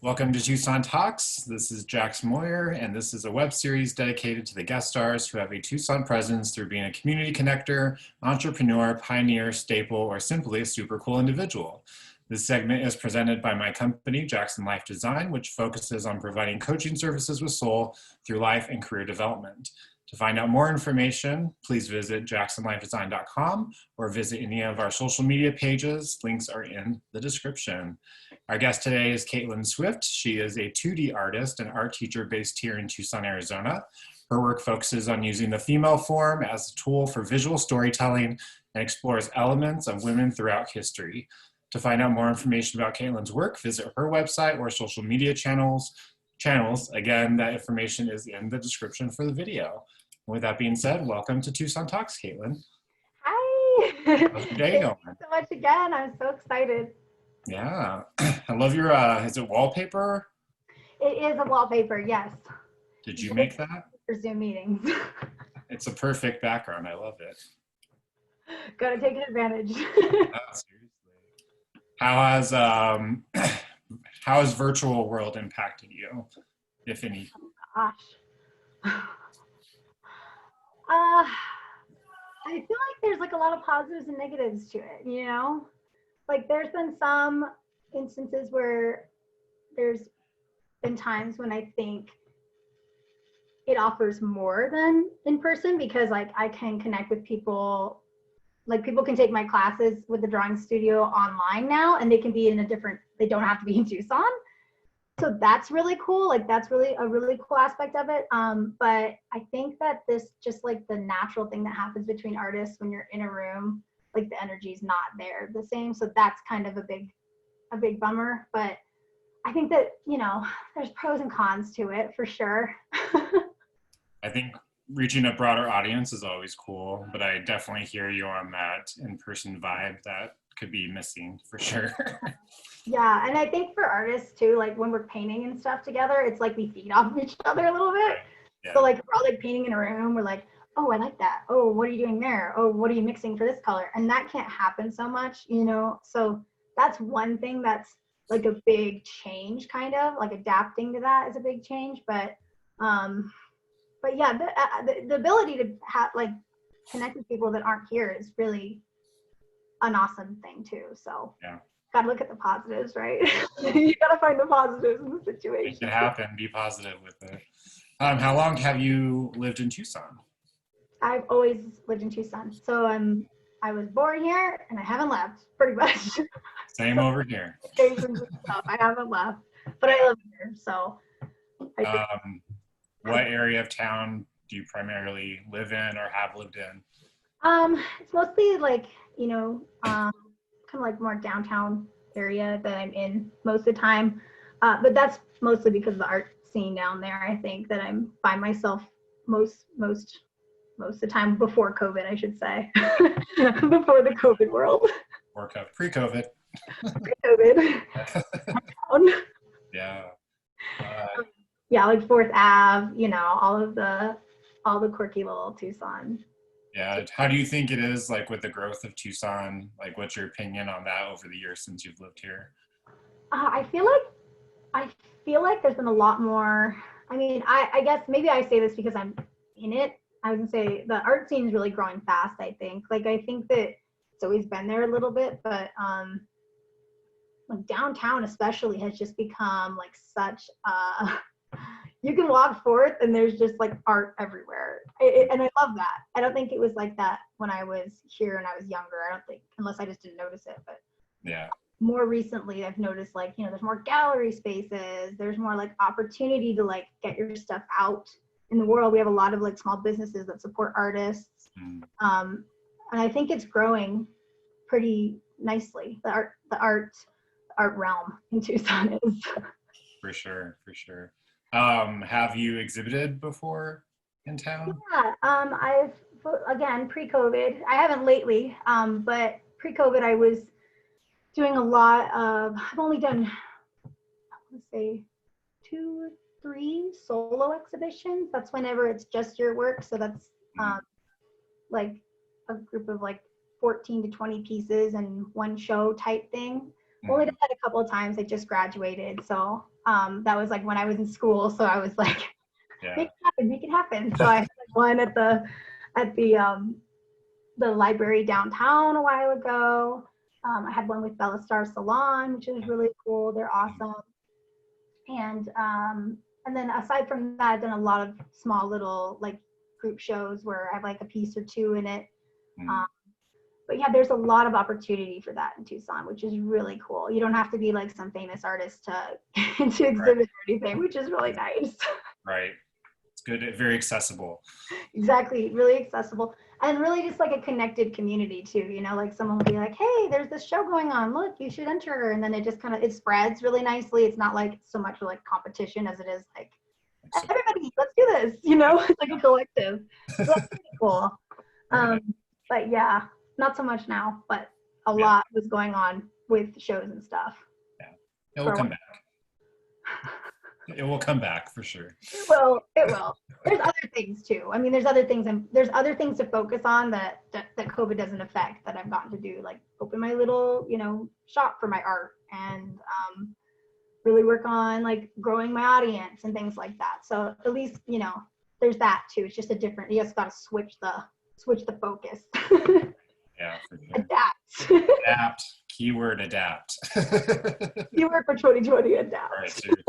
Welcome to Tucson Talks. This is Jaxon Moyer, and this is a web series dedicated to the guest stars who have a Tucson presence through being a community connector, entrepreneur, pioneer, staple, or simply a super cool individual. This segment is presented by my company, Jaxon Life Design, which focuses on providing coaching services with soul through life and career development. To find out more information, please visit jaxonlifedesign.com or visit any of our social media pages. Links are in the description. Our guest today is Caitlyn Swift. She is a 2D artist and art teacher based here in Tucson, Arizona. Her work focuses on using the female form as a tool for visual storytelling and explores elements of women throughout history. To find out more information about Caitlyn's work, visit her website or social media channels. Again, that information is in the description for the video. With that being said, welcome to Tucson Talks, Caitlyn. Hi. How's your day going? Thank you so much again. I'm so excited. Yeah, I love your, is it wallpaper? It is a wallpaper, yes. Did you make that? For Zoom meetings. It's a perfect background. I love it. Gotta take advantage. Seriously. How has virtual world impacted you, if any? Oh, gosh. I feel like there's like a lot of positives and negatives to it, you know? Like there's been some instances where there's been times when I think it offers more than in person because like I can connect with people, like people can take my classes with the drawing studio online now and they can be in they don't have to be in Tucson. So that's really cool. Like that's really a really cool aspect of it. But I think that this just like the natural thing that happens between artists when you're in a room, like the energy is not there the same. So that's kind of a big bummer. But I think that, you know, there's pros and cons to it for sure. I think reaching a broader audience is always cool, but I definitely hear you on that in-person vibe that could be missing for sure. Yeah, and I think for artists too, like when we're painting and stuff together, it's like we feed off of each other a little bit. Yeah. So like we're all like painting in a room, we're like, oh, I like that. Oh, what are you doing there? Oh, what are you mixing for this color? And that can't happen so much, you know? So that's one thing that's like a big change, kind of like adapting to that is a big change. But yeah, the ability to have like connect with people that aren't here is really an awesome thing too. So yeah. Gotta look at the positives, right? You gotta find the positives in the situation. Make it happen. Be positive with it. How long have you lived in Tucson? I've always lived in Tucson. So I was born here and I haven't left, pretty much. Same over here. I haven't left, but I live here. So. What area of town do you primarily live in or have lived in? It's mostly like, you know, kind of like more downtown area that I'm in most of the time. But that's mostly because of the art scene down there. I think that I'm by myself most of the time before COVID, I should say. Before the COVID world. Pre-COVID. Pre-COVID. Yeah. Yeah, like 4th Ave, you know, all the quirky little Tucson. Yeah. How do you think it is like with the growth of Tucson? Like what's your opinion on that over the years since you've lived here? I feel like there's been a lot more. I mean, I guess maybe I say this because I'm in it. I would say the art scene is really growing fast, I think. Like I think that it's always been there a little bit, but like downtown especially has just become like such you can walk forth and there's just like art everywhere. And I love that. I don't think it was like that when I was here and I was younger. I don't think, unless I just didn't notice it, but yeah. More recently I've noticed like, you know, there's more gallery spaces. There's more like opportunity to like get your stuff out in the world. We have a lot of like small businesses that support artists. And I think it's growing pretty nicely. The art realm in Tucson is. For sure. Have you exhibited before in town? Yeah, I've, again, pre-COVID, I haven't lately, but pre-COVID I was doing a lot of, I've only done, let's say 2 or 3 solo exhibitions. That's whenever it's just your work. So that's like a group of like 14 to 20 pieces and one show type thing. Only did that a couple of times. I just graduated, so That was like when I was in school. So I was like, Yeah. make it happen. So I had like one at the library downtown a while ago. I had one with Bella Star Salon, which is really cool. They're awesome. And then aside from that, I've done a lot of small little like group shows where I have like a piece or two in it. But yeah, there's a lot of opportunity for that in Tucson, which is really cool. You don't have to be like some famous artist to exhibit or anything, which is really nice. Right. It's good. Very accessible. Exactly. Really accessible. And really just like a connected community too, you know, like someone will be like, hey, there's this show going on. Look, you should enter. And then it just kind of, it spreads really nicely. It's not like so much like competition as it is like, everybody, let's do this, you know, it's like a collective. So that's pretty cool. But yeah, not so much now, but a lot was going on with shows and stuff. Yeah, it will come back. It will come back for sure. It will. There's other things too. I mean, there's other things to focus on that COVID doesn't affect, that I've gotten to do, like open my little, you know, shop for my art and really work on like growing my audience and things like that. So at least, you know, there's that too. It's just a different, you just got to switch the focus. Yeah, for sure. Adapt. Keyword adapt. Keyword for 2020, adapt. Right, seriously.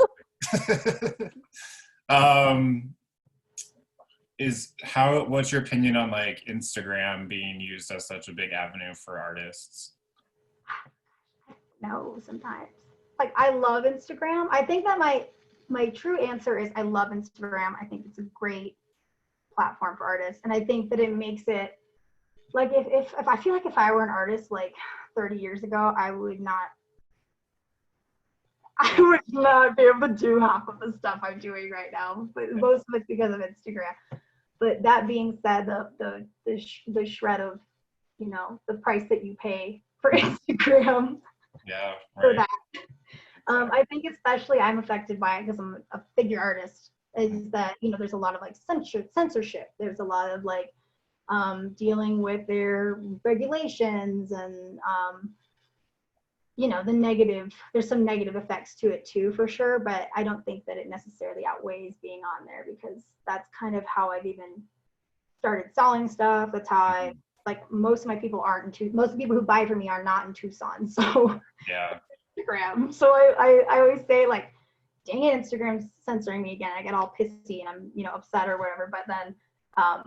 What's your opinion on like Instagram being used as such a big avenue for artists? No, sometimes. Like I love Instagram. I think that my true answer is I love Instagram. I think it's a great platform for artists. And I think that it makes it like if I feel like if I were an artist like 30 years ago, I would not be able to do half of the stuff I'm doing right now. But most of it's because of Instagram. But that being said, the shred of, you know, the price that you pay for Instagram. Yeah. Right. For that. I think especially I'm affected by it because I'm a figure artist, is that, you know, there's a lot of like censorship. There's a lot of like dealing with their regulations and, you know, there's some negative effects to it too, for sure. But I don't think that it necessarily outweighs being on there, because that's kind of how I've even started selling stuff. That's how like most of the people who buy from me are not in Tucson. So yeah. Instagram. So I always say like, dang it, Instagram's censoring me again. I get all pissy and I'm, you know, upset or whatever. But then I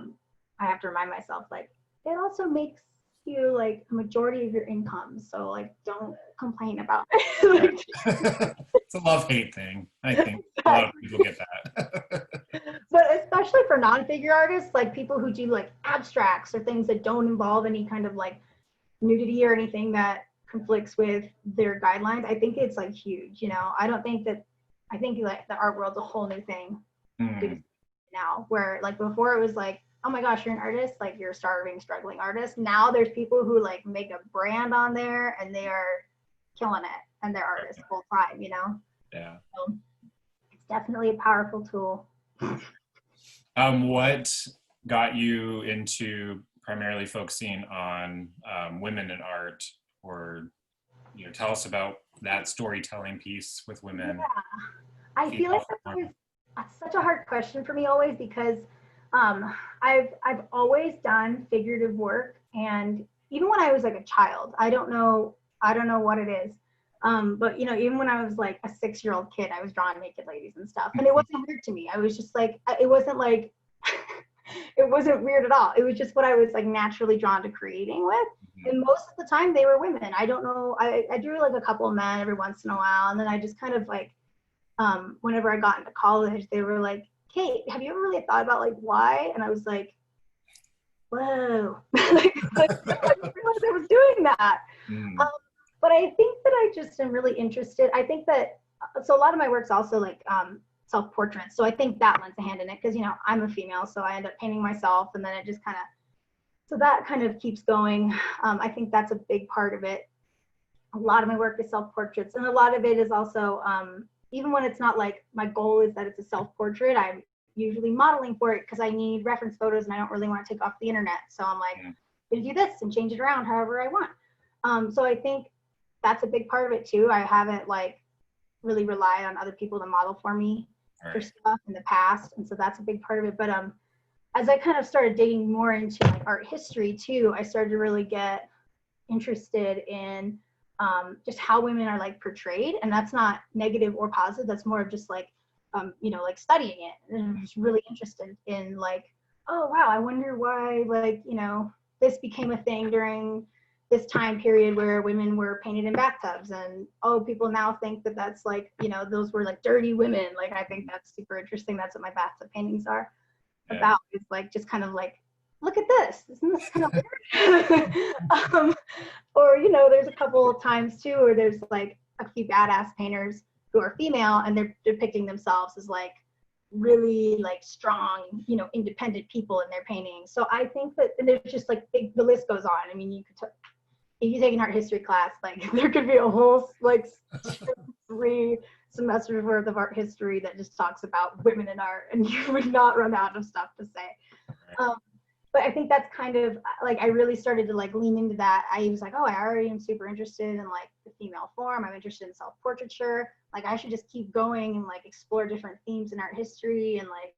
have to remind myself, like, it also makes you like a majority of your income. So like, don't complain about it. It's a love-hate thing. I think a lot of people get that. But especially for non-figure artists, like people who do like abstracts or things that don't involve any kind of like nudity or anything that conflicts with their guidelines, I think it's like huge, you know. I think like the art world's a whole new thing now, where like before it was like, oh my gosh, you're an artist, like you're a starving, struggling artist. Now there's people who like make a brand on there and they are killing it and they're artists full time, you know. Yeah. So it's definitely a powerful tool. What got you into primarily focusing on women in art, or, you know, tell us about that storytelling piece with women? Yeah. I feel like that's such a hard question for me always, because I've always done figurative work, and even when I was like a child, I don't know what it is. But you know, even when I was like a 6-year-old kid, I was drawing naked ladies and stuff, and it wasn't weird to me. I was just like, it wasn't like, it wasn't weird at all. It was just what I was like naturally drawn to creating with. And most of the time they were women. I don't know. I drew like a couple of men every once in a while. And then I just kind of like, whenever I got into college, they were like, Kate, have you ever really thought about like why? And I was like, whoa. like, I didn't realize I was doing that. But I think that I just am really interested. I think that, so a lot of my work's also like self-portraits. So I think that lends a hand in it, because, you know, I'm a female, so I end up painting myself, and then it just kind of, so that kind of keeps going. I think that's a big part of it. A lot of my work is self-portraits, and a lot of it is also, even when it's not like my goal is that it's a self-portrait, I'm usually modeling for it because I need reference photos and I don't really want to take off the internet. So I'm like, I'm gonna do this and change it around however I want. So I think that's a big part of it too. I haven't like really relied on other people to model for me for stuff in the past. And so that's a big part of it. But as I kind of started digging more into like art history too, I started to really get interested in just how women are like portrayed. And that's not negative or positive. That's more of just like, you know, like studying it. And I'm just really interested in like, oh, wow, I wonder why, like, you know, this became a thing during this time period where women were painted in bathtubs, and oh, people now think that that's like, you know, those were like dirty women. Like, I think that's super interesting. That's what my bathtub paintings are about. It's like just kind of like, look at this, isn't this kind of weird? Or, you know, there's a couple of times too where there's like a few badass painters who are female and they're depicting themselves as like really like strong, you know, independent people in their paintings. So I think that, and there's just like the list goes on. I mean, you could if you take an art history class, like there could be a whole like 3 semesters worth of art history that just talks about women in art, and you would not run out of stuff to say. But I think that's kind of like, I really started to like lean into that. I was like, oh, I already am super interested in like the female form. I'm interested in self-portraiture. Like I should just keep going and like explore different themes in art history and like,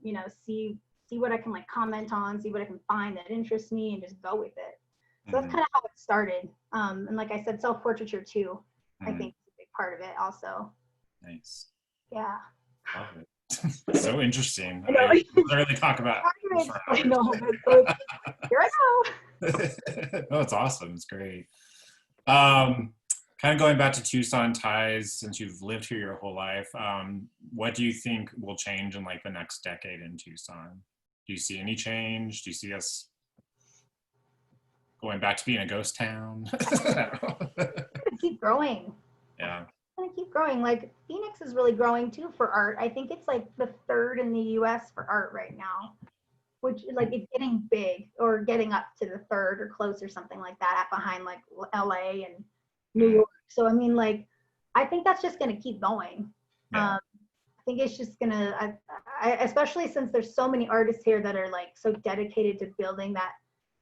you know, see what I can like comment on, see what I can find that interests me and just go with it. So that's kind of how it started. And like I said, self-portraiture too, I think is a big part of it also. Nice. Yeah. Love it. So interesting. I literally talk about I know, but here I go. Oh, it's awesome. It's great. Kind of going back to Tucson ties, since you've lived here your whole life, what do you think will change in like the next decade in Tucson? Do you see any change? Do you see us going back to being a ghost town? Keep growing. Yeah. Gonna keep growing. Like Phoenix is really growing too for art. I think it's like the 3rd in the US for art right now, which like it's getting big, or getting up to the 3rd or close or something like that, behind like LA and New York. So I mean, like I think that's just gonna keep going. I think it's just gonna, I especially since there's so many artists here that are like so dedicated to building that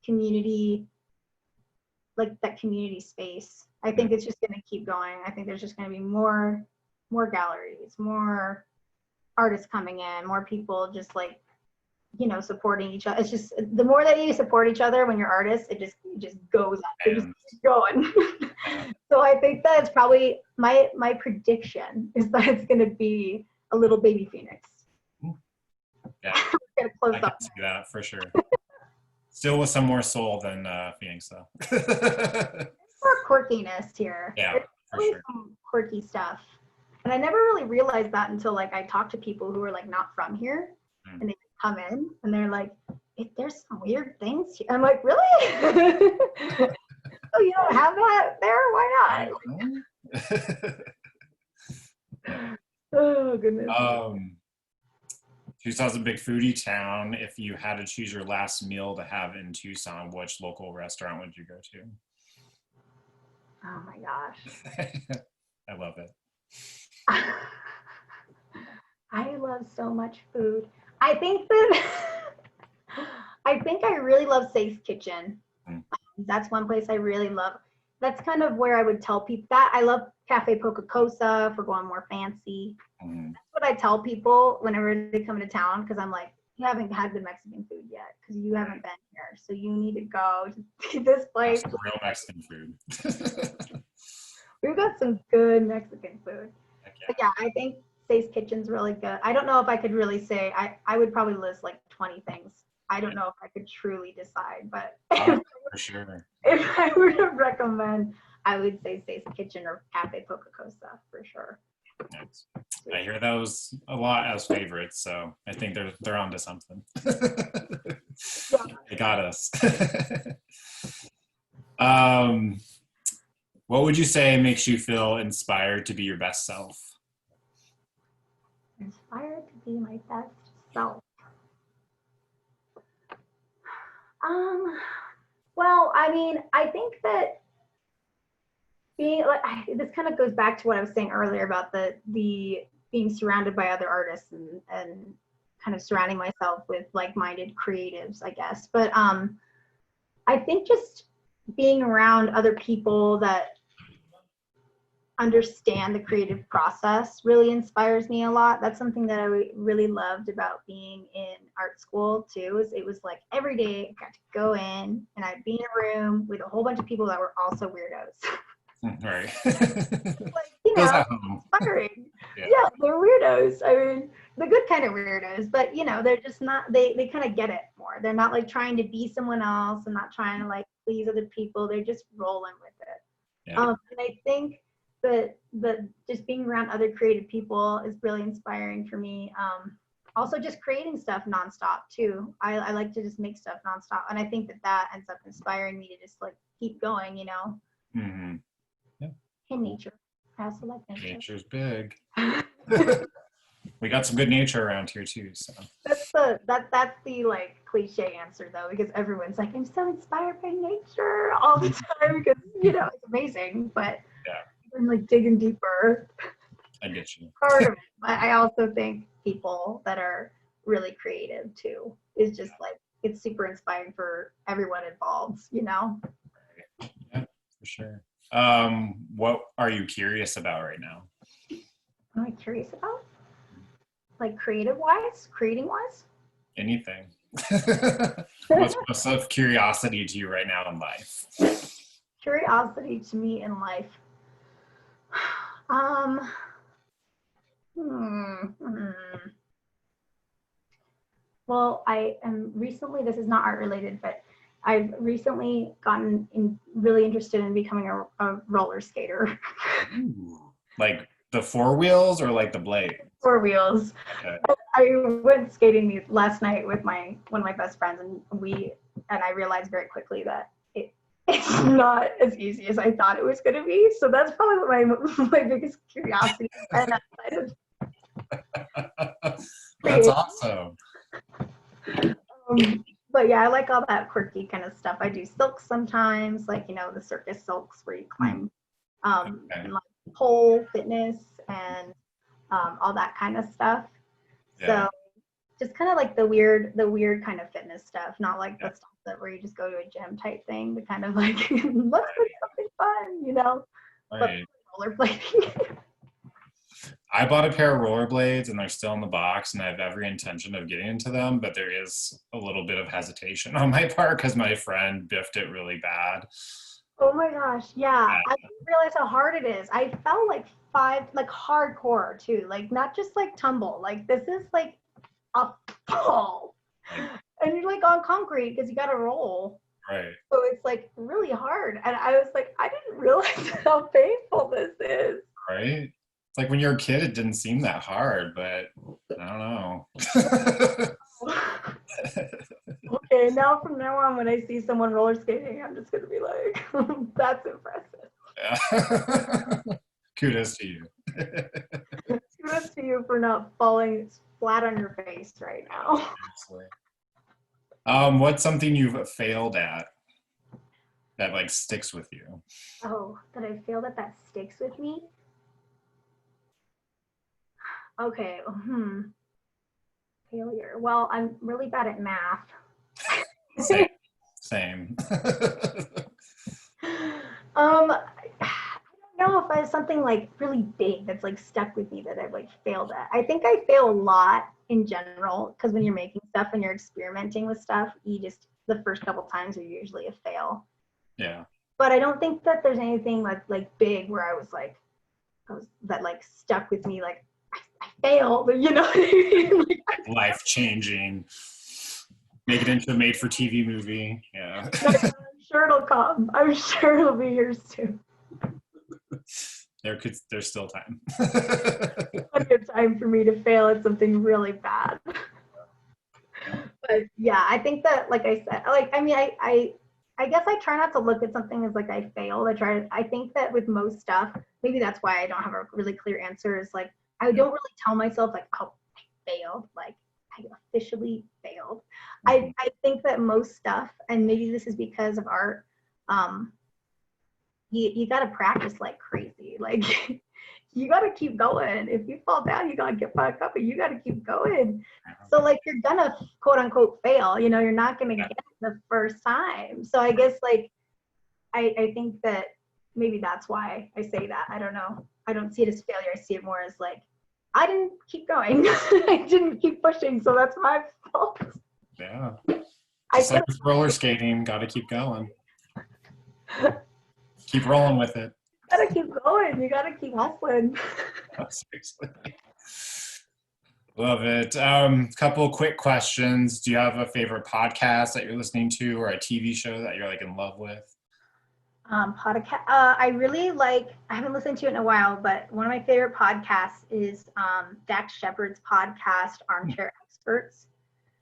community, like that community space. I think it's just going to keep going. I think there's just going to be more galleries, more artists coming in, more people just like, you know, supporting each other. It's just, the more that you support each other when you're artists, it just goes up. It just keeps going. So I think that it's probably, my prediction is that it's going to be a little baby Phoenix. Yeah, I can see that for sure. Still with some more soul than Phoenix though. More quirkiness here. Yeah, there's for sure. Some quirky stuff, and I never really realized that until like I talked to people who are like not from here, and they come in and they're like, "There's some weird things here." I'm like, "Really? Oh, you don't have that there? Why not?" Oh goodness. Tucson's a big foodie town. If you had to choose your last meal to have in Tucson, which local restaurant would you go to? Oh my gosh. I love it. I love so much food. I think I really love Safe Kitchen. That's one place I really love. That's kind of where I would tell people that. I love Cafe Poca Cosa for going more fancy. That's what I tell people whenever they come to town, because I'm like, you haven't had the Mexican food yet because you haven't been here. So you need to go to this place. Some real Mexican food. We've got some good Mexican food. But yeah, I think Safe Kitchen's really good. I don't know if I could really say, I would probably list like 20 things. I don't know if I could truly decide, but for sure. If I were to recommend, I would say Safe Kitchen or Cafe Poca Cosa for sure. Nice. I hear those a lot as favorites, so I think they're onto something. They got us. What would you say makes you feel inspired to be your best self? Inspired to be my best self. Well, I mean, I think that being like, this kind of goes back to what I was saying earlier about the being surrounded by other artists and kind of surrounding myself with like-minded creatives, I guess. But I think just being around other people that understand the creative process really inspires me a lot. That's something that I really loved about being in art school too, is it was like every day I got to go in and I'd be in a room with a whole bunch of people that were also weirdos. Right. Like, Feels at home. inspiring. Yeah. Yeah, they're weirdos. I mean, the good kind of weirdos, but they're just not, they kind of get it more. They're not like trying to be someone else and not trying to like please other people. They're just rolling with it. Yeah. And I think that just being around other creative people is really inspiring for me. Also just creating stuff nonstop too. I like to just make stuff nonstop. And I think that ends up inspiring me to just like keep going, Mm-hmm. Yeah. in nature. I also like nature. Nature's big. We got some good nature around here too. So That's the like cliche answer though, because everyone's like, I'm so inspired by nature all the time because it's amazing. But yeah, I'm like digging deeper. I get you. Part of it. But I also think people that are really creative too is just like it's super inspiring for everyone involved. Yeah, for sure. What are you curious about right now? Am I curious about? Like creating wise? Anything. What's of curiosity to you right now in life? Curiosity to me in life. Well, I am recently, this is not art related, but I've recently gotten really interested in becoming a roller skater. Ooh. Like the 4 wheels or like the blade? 4 wheels. Okay. I went skating last night with one of my best friends, and I realized very quickly that it's not as easy as I thought it was going to be. So that's probably my biggest curiosity. And That's awesome. But yeah, I like all that quirky kind of stuff. I do silks sometimes, like the circus silks where you climb, and like pole fitness and all that kind of stuff. Yeah. So just kind of like the weird kind of fitness stuff, not like the stuff where you just go to a gym type thing, but kind of like let's do something fun, Right. But rollerblading. I bought a pair of rollerblades and they're still in the box and I have every intention of getting into them, but there is a little bit of hesitation on my part because my friend biffed it really bad. Oh my gosh, yeah. I didn't realize how hard it is. I fell like hardcore too, like not just like tumble, like this is like a fall. And you're like on concrete because you got to roll. Right. So it's like really hard. And I was like, I didn't realize how painful this is. Right? It's like when you're a kid, it didn't seem that hard, but I don't know. Okay, now from now on, when I see someone roller skating, I'm just going to be like, that's impressive. Yeah. Kudos to you. Kudos to you for not falling flat on your face right now. What's something you've failed at that like sticks with you? Oh, that I failed at that sticks with me? Okay, failure. Well, I'm really bad at math. Same. I don't know if I have something like really big that's like stuck with me that I've like failed at. I think I fail a lot in general because when you're making stuff and you're experimenting with stuff, the first couple times are usually a fail. Yeah. But I don't think that there's anything like big where that like stuck with me, like I failed, Like, life changing. Make it into a made for TV movie. Yeah. I'm sure it'll come. I'm sure it'll be here soon. There's still time. A good time for me to fail at something really bad. But yeah, I think that, like I said, I guess I try not to look at something as like I failed. I think that with most stuff, maybe that's why I don't have a really clear answer, is like I don't really tell myself like, oh, I failed, like I officially failed. I think that most stuff, and maybe this is because of art, you got to practice like crazy. Like you got to keep going. If you fall down, you got to get back up and you got to keep going. So like you're gonna quote unquote fail, you're not gonna get it the first time. So I guess like I think that maybe that's why I say that. I don't know. I don't see it as failure. I see it more as like, I didn't keep going. I didn't keep pushing, so that's my fault. Yeah. I Just like with roller skating, got to keep going. Keep rolling with it. gotta keep going. You gotta keep hustling. Seriously. Love it. Couple quick questions. Do you have a favorite podcast that you're listening to, or a TV show that you're like in love with? Podcast. I really like. I haven't listened to it in a while, but one of my favorite podcasts is Dax Shepard's podcast, Armchair Experts.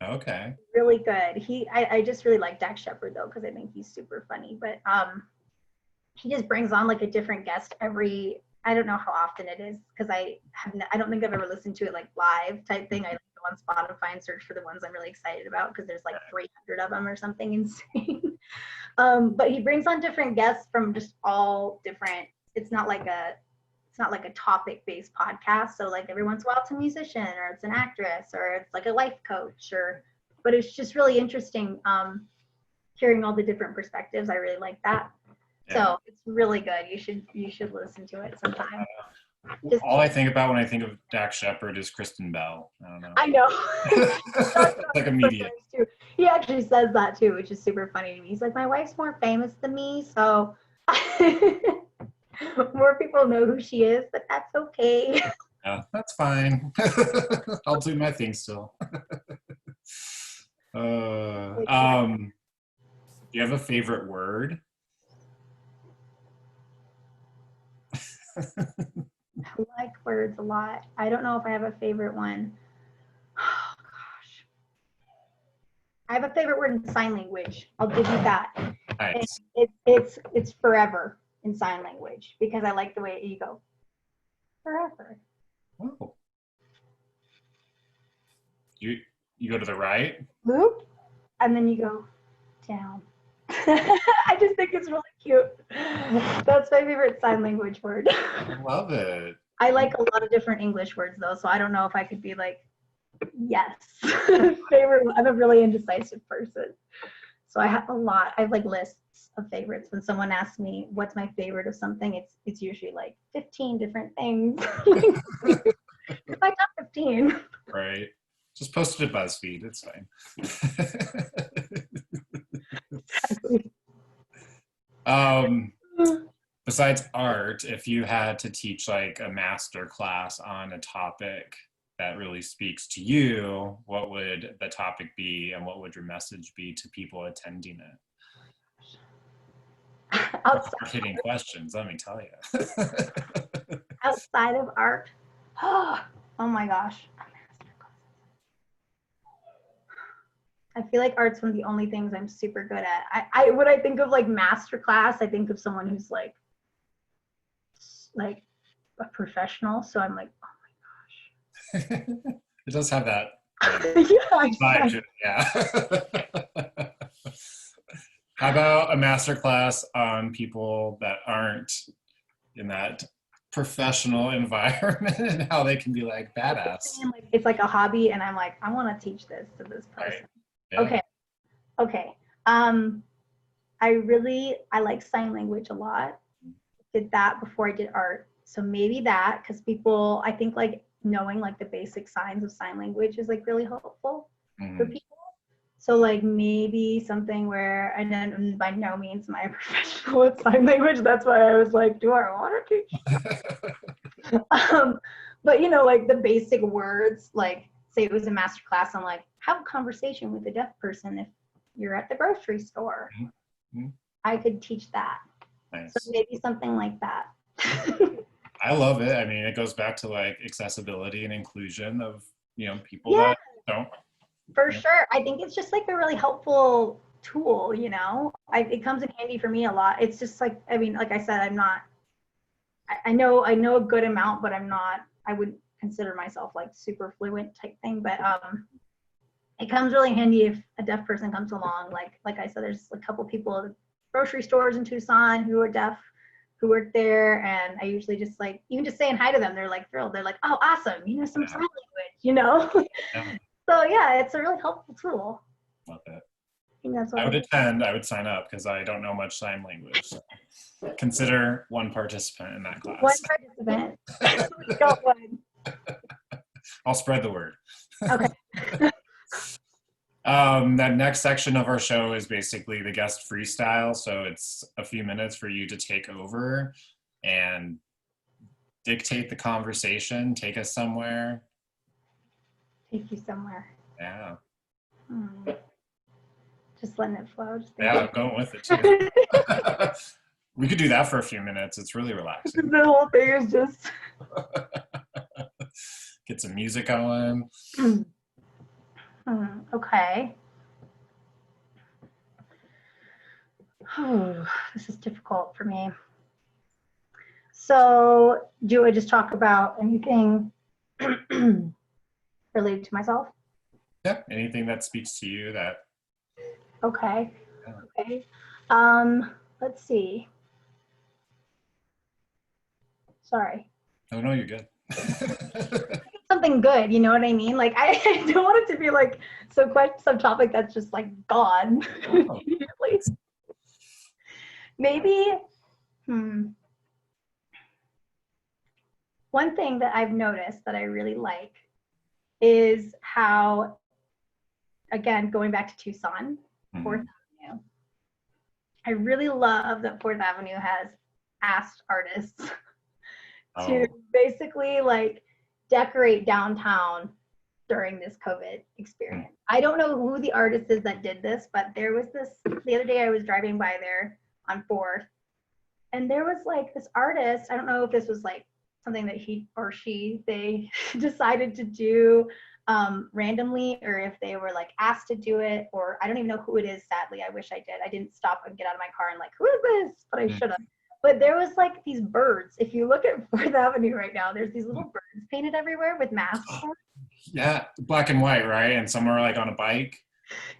Okay. Really good. I just really like Dax Shepard though, because I think he's super funny. But he just brings on like a different guest every. I don't know how often it is, because I don't think I've ever listened to it like live type thing. I go on Spotify and search for the ones I'm really excited about, because there's like 300 of them or something insane. But he brings on different guests from just all different. It's not like a topic based podcast. So like every once in a while it's a musician, or it's an actress, or it's like a life coach, but it's just really interesting hearing all the different perspectives. I really like that. Yeah. So it's really good. You should listen to it sometime. All I think about when I think of Dax Shepard is Kristen Bell. I don't know. I know. Like immediate. He actually says that too, which is super funny to me. He's like, my wife's more famous than me, so more people know who she is, but that's okay. Yeah, that's fine. I'll do my thing still. Do you have a favorite word? I like words a lot. I don't know if I have a favorite one. Oh gosh. I have a favorite word in sign language. I'll give you that. Nice. It's forever in sign language, because I like the way you go forever. Oh. You go to the right? Loop, and then you go down. I just think it's really cute. That's my favorite sign language word. I love it. I like a lot of different English words though, so I don't know if I could be like, yes, favorite. I'm a really indecisive person, so I have a lot. I have like lists of favorites. When someone asks me what's my favorite of something, it's usually like 15 different things. If I got 15. Right. Just post it to BuzzFeed. It's fine. Besides art, if you had to teach like a master class on a topic that really speaks to you, what would the topic be, and what would your message be to people attending it? Hitting questions, let me tell you. Outside of art, oh my gosh. I feel like art's one of the only things I'm super good at. When I think of like master class, I think of someone who's like a professional. So I'm like, oh my gosh. It does have that. Yeah. How about a master class on people that aren't in that professional environment and how they can be like badass? It's like a hobby, and I'm like, I want to teach this to this person. Right. Yeah. Okay. I like sign language a lot. Did that before I did art. So maybe that, because people, I think like knowing like the basic signs of sign language is like really helpful for people. So like maybe something where, and then by no means am I a professional with sign language. That's why I was like, do I want to teach? But you know, like the basic words, like say it was a master class on like, have a conversation with a deaf person if you're at the grocery store. Mm-hmm. I could teach that. Nice. So maybe something like that. I love it. I mean, it goes back to like accessibility and inclusion of, people that don't. For sure. I think it's just like a really helpful tool, it comes in handy for me a lot. It's just like, I mean, like I said, I know a good amount, but I wouldn't consider myself like super fluent type thing, but it comes really handy if a deaf person comes along. Like I said, there's a couple people at grocery stores in Tucson who are deaf, who work there, and I usually just like, even just saying hi to them, they're like thrilled. They're like, oh, awesome, some sign language, Yeah. So yeah, it's a really helpful tool. Love it. think that's I what would attend. I would sign up because I don't know much sign language. So consider one participant in that one class. participant. We got one. I'll spread the word. Okay. That next section of our show is basically the guest freestyle. So it's a few minutes for you to take over and dictate the conversation, take us somewhere. Take you somewhere. Yeah. Just letting it flow. Yeah, I'm going with it too. We could do that for a few minutes. It's really relaxing. The whole thing is just Get some music going. okay. This is difficult for me. So, do I just talk about anything related to myself? Yeah, anything that speaks to you that. Okay. Okay. Let's see. Sorry. Oh no, you're good. Something good, you know what I mean? Like I don't want it to be like some topic that's just like gone immediately. Maybe one thing that I've noticed that I really like is how, again, going back to Tucson, Fourth Avenue. I really love that Fourth Avenue has asked artists to basically like decorate downtown during this COVID experience. I don't know who the artist is that did this, but there was this, the other day I was driving by there on 4th, and there was like this artist, I don't know if this was like something that he or she, they decided to do randomly, or if they were like asked to do it, or I don't even know who it is, sadly. I wish I did. I didn't stop and get out of my car and like, who is this? But I should have. But there was like these birds. If you look at 4th Avenue right now, there's these little birds painted everywhere with masks on. Yeah, black and white, right? And some are like on a bike.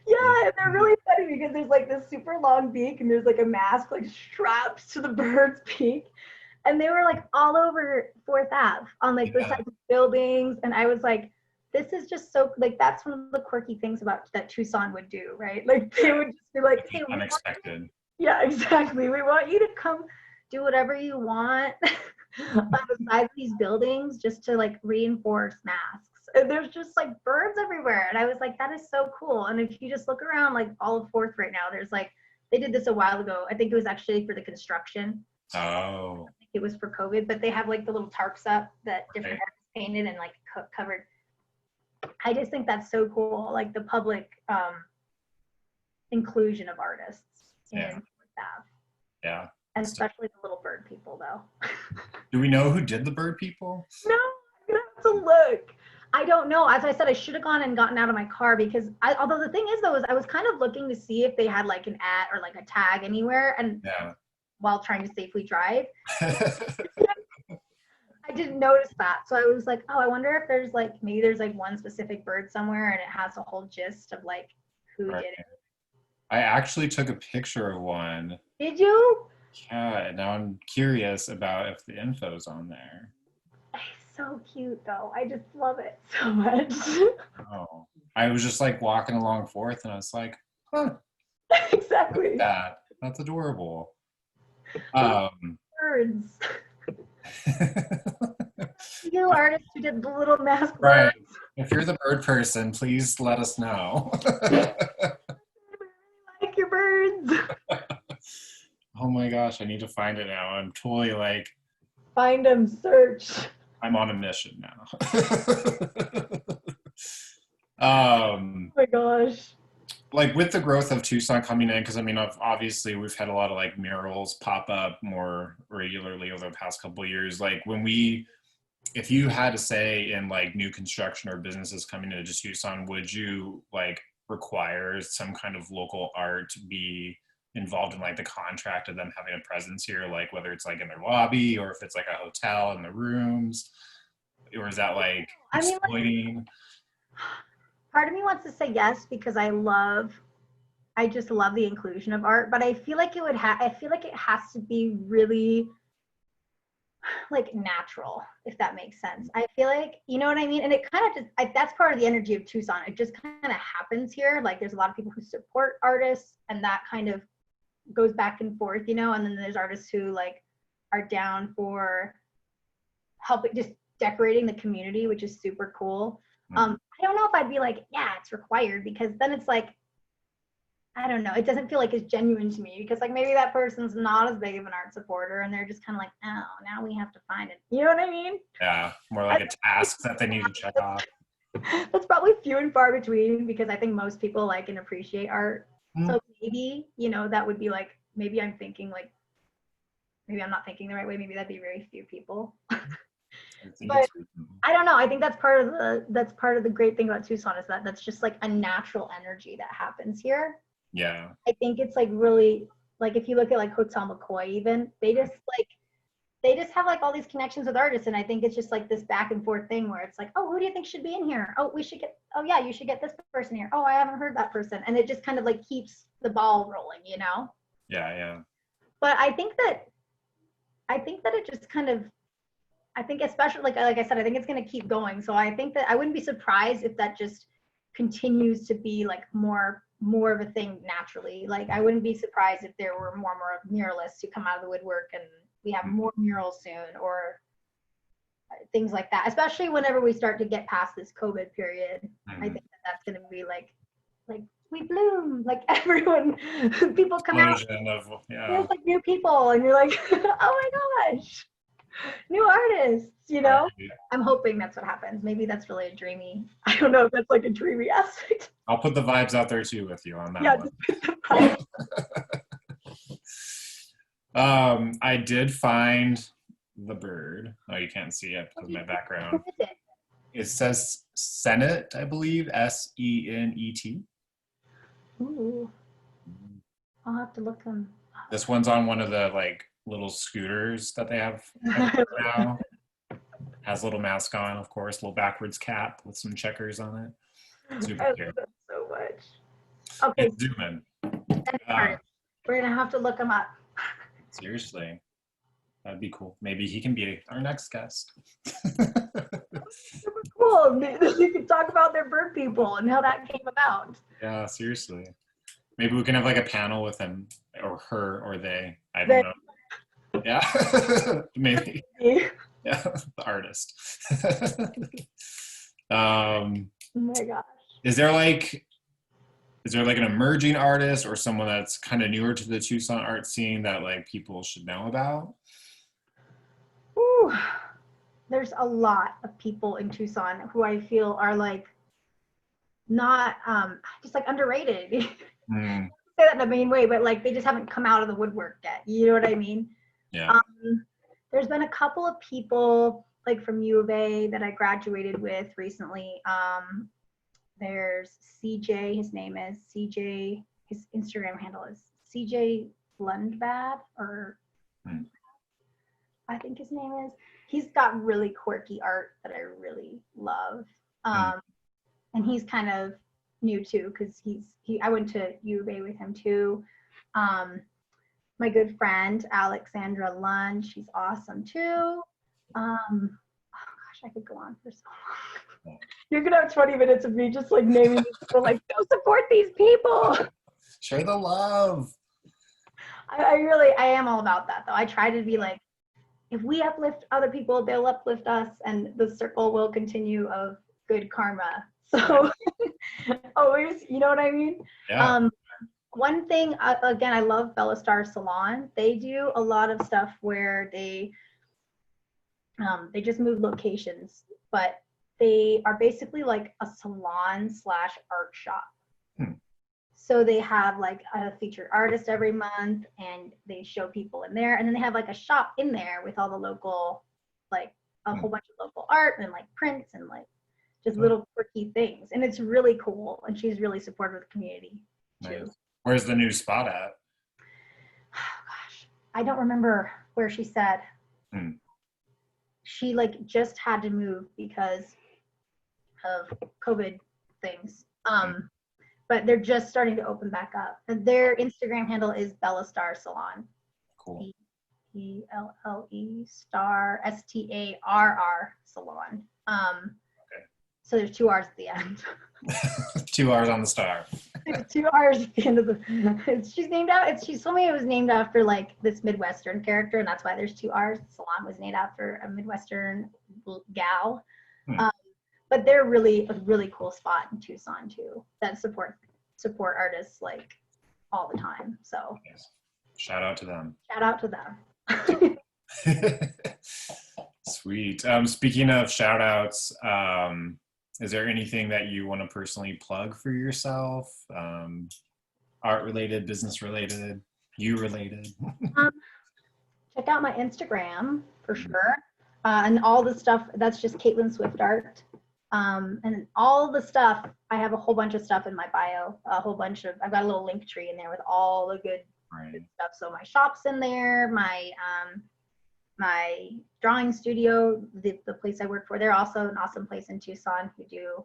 Yeah, and they're really funny because there's like this super long beak and there's like a mask like strapped to the bird's beak. And they were like all over 4th Ave on like the sides of buildings. And I was like, this is just so, like, that's one of the quirky things about that Tucson would do, right? Like they would just be like, hey, unexpected. Yeah, exactly. We want you to come do whatever you want on the sides of these buildings just to like reinforce masks. And there's just like birds everywhere. And I was like, that is so cool. And if you just look around like all of 4th right now, there's like, they did this a while ago. I think it was actually for the construction. Oh. I think it was for COVID, but they have like the little tarps up that different artists painted and like covered. I just think that's so cool. Like the public inclusion of artists in that. Yeah. And especially the little bird people, though. Do we know who did the bird people? No, I'm gonna have to look. I don't know. As I said, I should have gone and gotten out of my car because although the thing is, though, is I was kind of looking to see if they had like an ad or like a tag anywhere, and while trying to safely drive. I didn't notice that. So I was like, oh, I wonder if there's like, maybe there's like one specific bird somewhere and it has a whole gist of like who did it. I actually took a picture of one. Did you? Yeah, now I'm curious about if the info's on there. It's so cute though. I just love it so much. Oh, I was just like walking along 4th and I was like, huh. Exactly. That's adorable. Birds. You artists who did the little mask birds. Right. If you're the bird person, please let us know. I like your birds. Oh my gosh, I need to find it now. I'm totally like. Find them, search. I'm on a mission now. Oh my gosh. Like with the growth of Tucson coming in, because I mean, obviously we've had a lot of like murals pop up more regularly over the past couple of years. Like if you had to say in like new construction or businesses coming into Tucson, would you like require some kind of local art to be involved in like the contract of them having a presence here, like whether it's like in their lobby or if it's like a hotel in the rooms, or is that like exploiting? Like, part of me wants to say yes because I just love the inclusion of art, but I feel like it has to be really, like natural, if that makes sense. I feel like, you know what I mean? And it kind of just, that's part of the energy of Tucson. It just kind of happens here. Like there's a lot of people who support artists and that kind of goes back and forth, you know, and then there's artists who like are down for helping, just decorating the community, which is super cool. I don't know if I'd be like, yeah, it's required, because then it's like, I don't know, it doesn't feel like it's genuine to me, because like maybe that person's not as big of an art supporter and they're just kind of like, oh, now we have to find it. You know what I mean? Yeah, more like a task that they need to check off. That's probably few and far between, because I think most people like and appreciate art. So maybe, you know, that would be like, maybe I'm thinking like, maybe I'm not thinking the right way. Maybe that'd be very few people. But I don't know. I think that's part of the great thing about Tucson, is that that's just like a natural energy that happens here. Yeah. I think it's like really, like if you look at like Hotel McCoy, even they just have like all these connections with artists, and I think it's just like this back and forth thing where it's like, oh, who do you think should be in here? Oh, we should get, oh yeah, you should get this person here. Oh, I haven't heard that person, and it just kind of like keeps the ball rolling, you know? Yeah, yeah. But I think that it just kind of, I think especially like I said, I think it's going to keep going. So I think that I wouldn't be surprised if that just continues to be like more of a thing naturally. Like I wouldn't be surprised if there were more muralists who come out of the woodwork and we have more murals soon, or things like that, especially whenever we start to get past this COVID period. I think that that's going to be like we bloom, like everyone, people come out, there's like new people, and you're like, oh my gosh, new artists, you know? I'm hoping that's what happens. Maybe that's really a dreamy, I don't know if that's like a dreamy aspect. I'll put the vibes out there too with you on that one. I did find the bird. Oh, you can't see it because of my background. It says Senet, I believe, Senet. Ooh, I'll have to look them. This one's on one of the like little scooters that they have now. Has a little mask on, of course, little backwards cap with some checkers on it. Super cute. I love that so much. Okay. Zoom in. We're gonna have to look them up. Seriously. That'd be cool. Maybe he can be our next guest. Super cool. You can talk about their bird people and how that came about. Yeah, seriously. Maybe we can have like a panel with him or her or they. I don't know. Yeah. Maybe. Yeah, the artist. Oh my gosh. Is there like an emerging artist or someone that's kind of newer to the Tucson art scene that like people should know about? Ooh, there's a lot of people in Tucson who I feel are like not just like underrated. Say that in a mean way, but like they just haven't come out of the woodwork yet. You know what I mean? Yeah. There's been a couple of people like from U of A that I graduated with recently. There's CJ, his name is CJ, his Instagram handle is CJ Lundbad, or I think his name is. He's got really quirky art that I really love. And he's kind of new too, because I went to U of A with him too. My good friend Alexandra Lund, she's awesome too. Oh gosh, I could go on for so long. You're gonna have 20 minutes of me just like naming people, like, go support these people. Share the love. I am all about that though. I try to be like, if we uplift other people, they'll uplift us, and the circle will continue of good karma. So always, you know what I mean? Yeah. One thing, again, I love Bella Star Salon. They do a lot of stuff where they just move locations, but they are basically like a salon / art shop. So they have like a featured artist every month, and they show people in there, and then they have like a shop in there with all the local, like a whole bunch of local art and like prints and like just little quirky things, and it's really cool. And she's really supportive of the community too. Nice. Where's the new spot at? Oh gosh, I don't remember where she said. She like just had to move because of COVID things. But they're just starting to open back up. And their Instagram handle is Bella Star Salon. Cool. Star, STARR salon. So there's 2 R's at the end. 2 R's on the star. There's 2 R's at the end of the. She told me it was named after like this Midwestern character, and that's why there's 2 R's. The salon was named after a Midwestern gal. But they're a really cool spot in Tucson too that support artists like all the time. So yes. Shout out to them. Shout out to them. Sweet. Speaking of shout outs, is there anything that you want to personally plug for yourself? Art related, business related, you related? Check out my Instagram for sure. And all the stuff, that's just Caitlyn Swift art. And all the stuff, I have a whole bunch of stuff in my bio, I've got a little link tree in there with all the good stuff. So my shop's in there, my drawing studio, the place I work for, they're also an awesome place in Tucson who do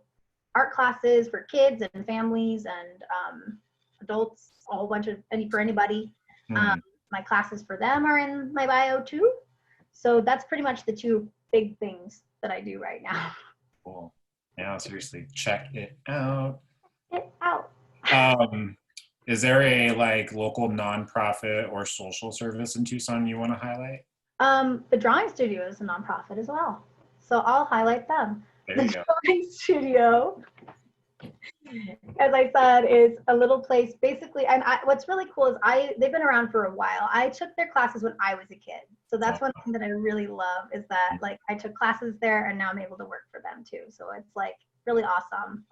art classes for kids and families and adults, a whole bunch of, for anybody. My classes for them are in my bio too. So that's pretty much the 2 big things that I do right now. Cool. Now, seriously, check it out. Is there a like local nonprofit or social service in Tucson you want to highlight? The drawing studio is a nonprofit as well, so I'll highlight them. There you the go. Drawing studio, as I said, is a little place basically, and what's really cool is they've been around for a while. I took their classes when I was a kid, so that's one thing that I really love is that like I took classes there and now I'm able to work for them too, so it's like really awesome.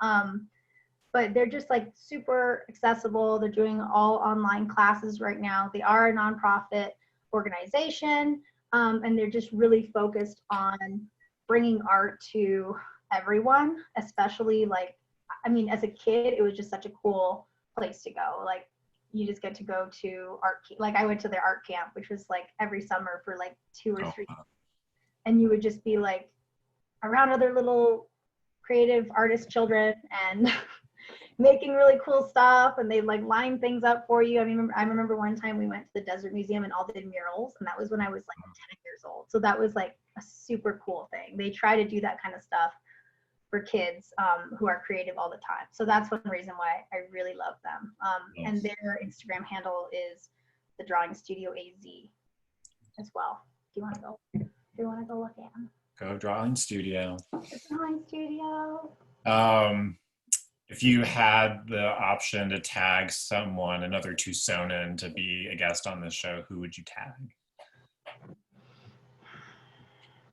But they're just like super accessible. They're doing all online classes right now. They are a nonprofit organization, and they're just really focused on bringing art to everyone, especially like, I mean, as a kid, it was just such a cool place to go. Like, you just get to go to like I went to their art camp, which was like every summer for like 2 or 3 weeks. And you would just be like around other little creative artist children and making really cool stuff, and they like line things up for you. I remember one time we went to the Desert Museum and all did murals, and that was when I was like 10 years old. So that was like a super cool thing. They try to do that kind of stuff for kids who are creative all the time. So that's one reason why I really love them. And their Instagram handle is the Drawing Studio AZ as well. Do you want to go look at them? Go Drawing Studio. The Drawing Studio. If you had the option to tag someone, another Tucsonan, to be a guest on this show, who would you tag?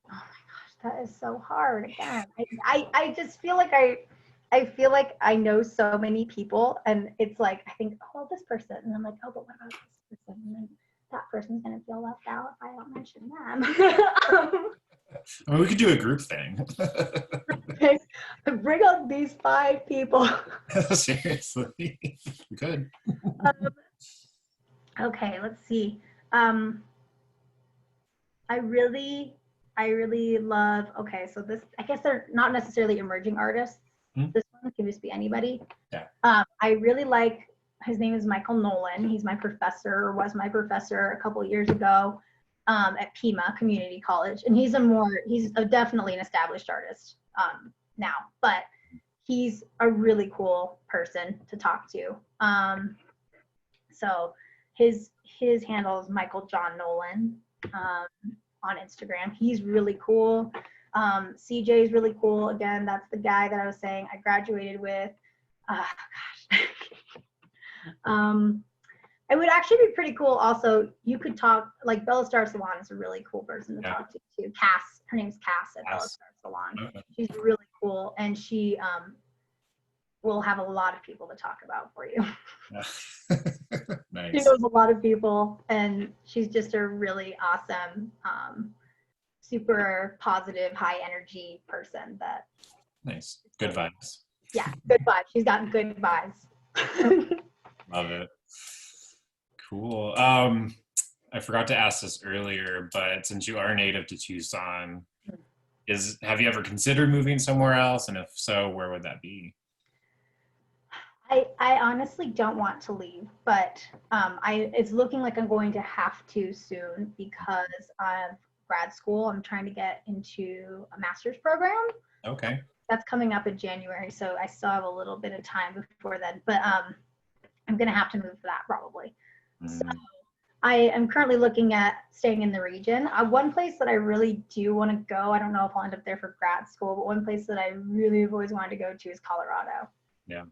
Oh my gosh, that is so hard. Again, I just feel like I feel like I know so many people, and it's like I think, oh, this person, and I'm like, oh, but what about this person? And then that person's gonna feel left out if I don't mention them. I mean, we could do a group thing. Bring up these 5 people. Seriously, we could. Okay, let's see. I really love. Okay, so this, I guess they're not necessarily emerging artists. This one can just be anybody. Yeah. I really like. His name is Michael Nolan. He's my professor, or was my professor a couple years ago. At Pima Community College, and he's definitely an established artist now, but he's a really cool person to talk to. So his handle is Michael John Nolan on Instagram. He's really cool. CJ is really cool. Again, that's the guy that I was saying I graduated with. It would actually be pretty cool. Also, you could talk, like Bella Star Salon is a really cool person to talk to too. Cass, her name's Cass at Bella Star Salon. Okay. She's really cool, and she will have a lot of people to talk about for you. Nice. She knows a lot of people, and she's just a really awesome, super positive, high energy person that. Nice. Good vibes. Yeah, good vibes. She's got good vibes. Love it. Cool. I forgot to ask this earlier, but since you are native to Tucson, have you ever considered moving somewhere else? And if so, where would that be? I honestly don't want to leave, but it's looking like I'm going to have to soon because of grad school. I'm trying to get into a master's program. Okay. That's coming up in January, so I still have a little bit of time before then. But I'm gonna have to move for that probably. So Mm, I am currently looking at staying in the region. One place that I really do want to go, I don't know if I'll end up there for grad school, but one place that I really have always wanted to go to is Colorado. yeah.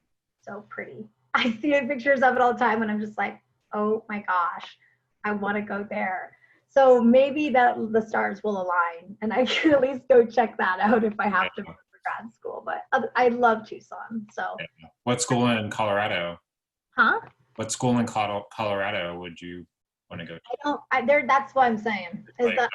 So pretty. I see pictures of it all the time and I'm just like, oh my gosh, I want to go there. So maybe that the stars will align and I can at least go check that out if I have to Yeah. for grad school. But I love Tucson. So, Yeah. What school in Colorado? huh? What school in Colorado would you want to go to? I don't. There. That's what I'm saying. Is Like, that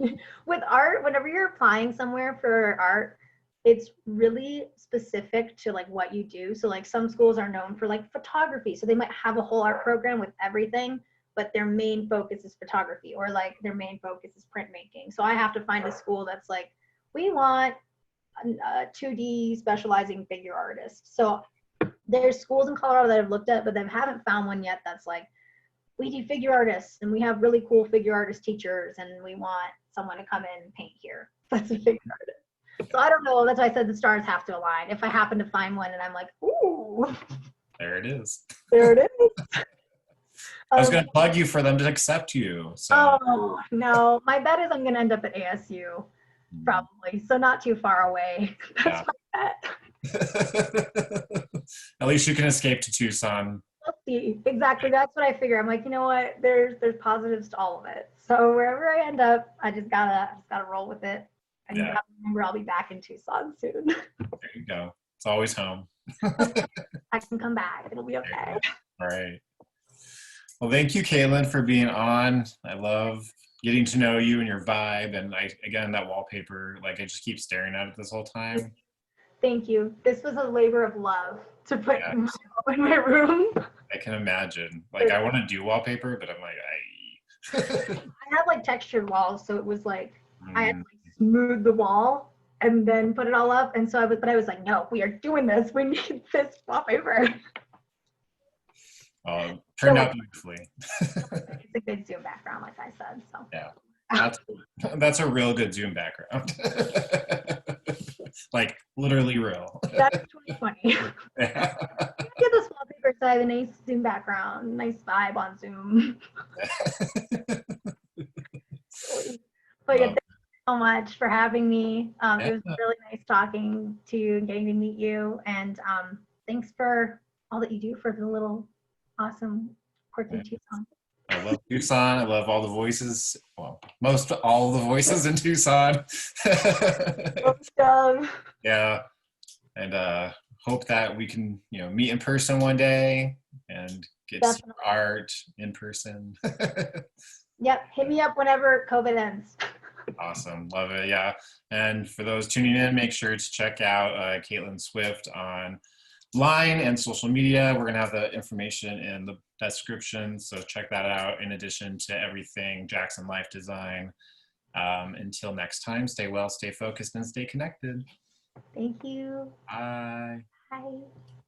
okay. with art, whenever you're applying somewhere for art, it's really specific to like what you do. So like some schools are known for like photography, so they might have a whole art program with everything, but their main focus is photography, or like their main focus is printmaking. So I have to find a school that's like, we want a 2D specializing figure artist. So there's schools in Colorado that I've looked at, but they haven't found one yet that's like, we do figure artists and we have really cool figure artist teachers and we want someone to come in and paint here. That's a figure artist. So I don't know. That's why I said the stars have to align. If I happen to find one and I'm like, ooh, There it is. there it is. I was going to plug you for them to accept you. So, Oh, no. My bet is I'm going to end up at ASU, probably. So not too far away. That's yeah. my bet. At least you can escape to Tucson. We'll see. Exactly. That's what I figure. I'm like, you know what? There's positives to all of it. So wherever I end up, I just gotta roll with it. And Yeah. remember, I'll be back in Tucson soon. There you go. It's always home. I can come back. It'll be okay. All right. Well, thank you, Caitlyn, for being on. I love getting to know you and your vibe. And again, that wallpaper, like I just keep staring at it this whole time. Thank you. This was a labor of love to put Yeah, in my room. I can imagine. Like I want to do wallpaper, but I'm like, I had like textured walls, so it was like I had to mm, like smooth the wall and then put it all up. And so I was like, no, we are doing this. We need this wallpaper. turned out beautifully. It's a good Zoom background, like I said. So Yeah, that's a real good Zoom background. Like literally real. That's 2020. Yeah. Get this wallpaper so I have a nice Zoom background, nice vibe on Zoom. But yeah, thank you so much for having me. It was really nice talking to you and getting to meet you. And thanks for all that you do for the little awesome quirky Tucson. I love Tucson. I love all the voices. Well, most all the voices in Tucson. Yeah, and hope that we can, meet in person one day and get to see art in person. Yep, hit me up whenever COVID ends. Awesome, love it. Yeah, and for those tuning in, make sure to check out Caitlyn Swift on line and social media. We're gonna have the information in the description, so check that out in addition to everything Jaxon Life Design. Until next time, stay well, stay focused, and stay connected. Thank you. Bye. Bye.